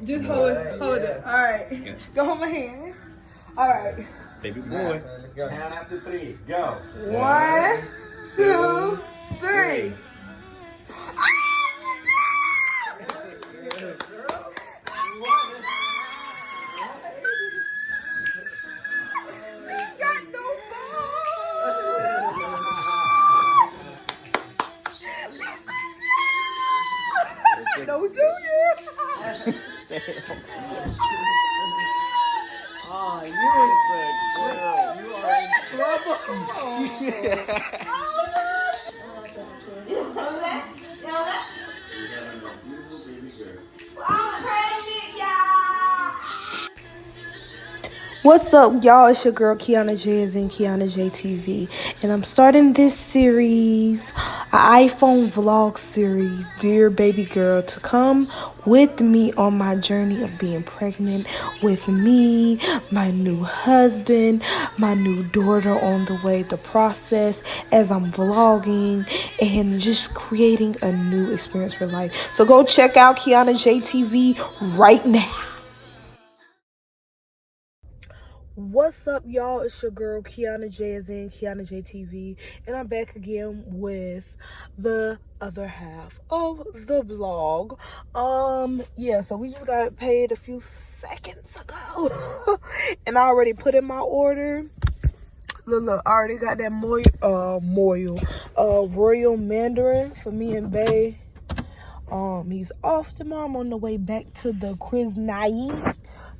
Just hold it. All right. Yeah. Go hold my hand. All right. Baby boy. Let's go. Count after 3. Go. 1, 2, 3. Don't do it. Oh, you are in trouble. What's up, y'all? It's your girl KianaJ and KianaJTV, and I'm starting this series, an iPhone vlog series, Dear Baby Girl, to come with me on my journey of being pregnant with me, my new husband, my new daughter on the way, the process as I'm vlogging and just creating a new experience for life. So go check out KianaJTV right now. What's up, y'all? It's your girl KianaJ as in KianaJTV, and I'm back again with the other half of the vlog. So we just got paid a few seconds ago and I already put in my order. Look, I already got that Royal Mandarin for me and Bay. He's off tomorrow. I'm on the way back to the Chris Naive.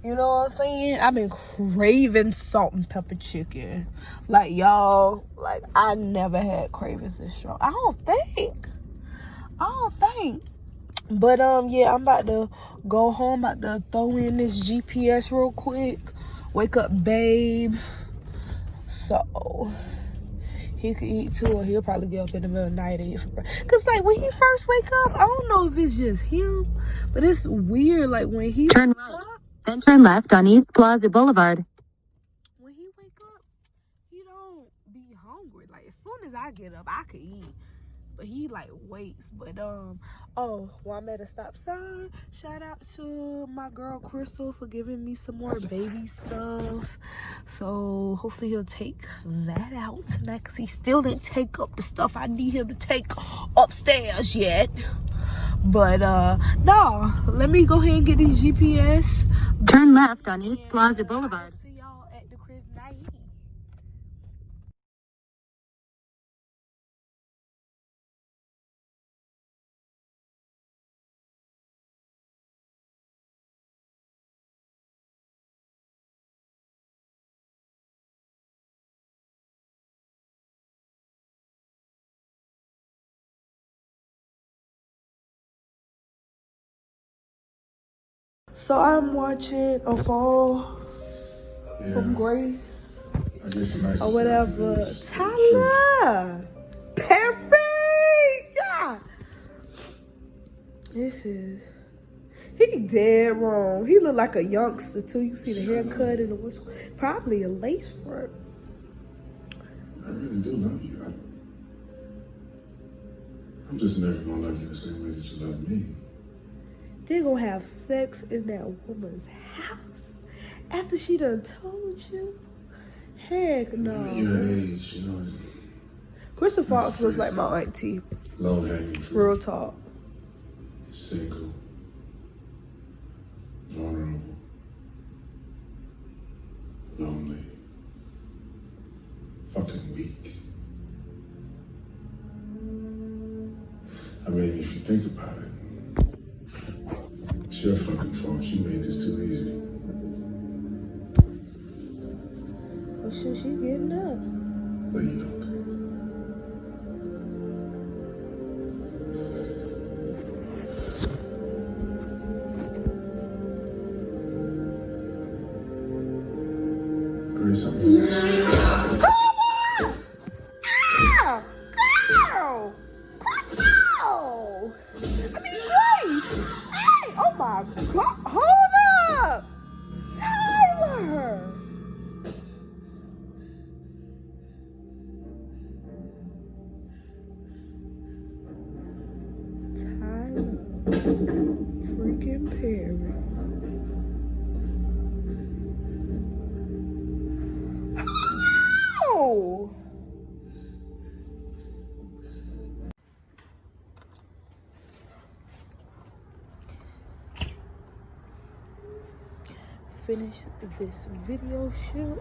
You know what I'm saying? I've been craving salt and pepper chicken. Like, y'all, like, I never had cravings this strong. I don't think. But, yeah, I'm about to go home. I'm about to throw in this GPS real quick. Wake up, babe. So he could eat too, or he'll probably get up in the middle of the night and eat. Cause like when he first wake up, I don't know if it's just him, but it's weird. Like when he turn right, then turn left on East Plaza Boulevard. When he wake up, he don't be hungry. Like as soon as I get up, I could eat. But he like waits. But while I'm at a stop sign, shout out to my girl Crystal for giving me some more baby stuff. So hopefully he'll take that out tonight, because he still didn't take up the stuff I need him to take upstairs yet. But no, let me go ahead and get these GPS. Turn left on East Plaza Boulevard. I'll see y'all at the Chris Naive. So I'm watching a fall from Grace or whatever. Tyler Perry, yeah. He dead wrong. He look like a youngster too. You see the haircut and the whistle. Probably a lace front. I really do love you. I'm just never gonna love you the same way that you love me. They gonna have sex in that woman's house after she done told you? Heck no. At your age, you know. Crystal Fox looks like my auntie. Low hanging fruit. Real talk. Single. Vulnerable. Lonely. Fucking weak. I mean, if you think about it, it's your fucking fault. You made this too easy. Oh shit, she getting up. But you don't. Grace, I'm Girl! Crystal! Grace! Hey! Oh my God! Hold up! Tyler! Tyler freaking Perry. finish this video shoot.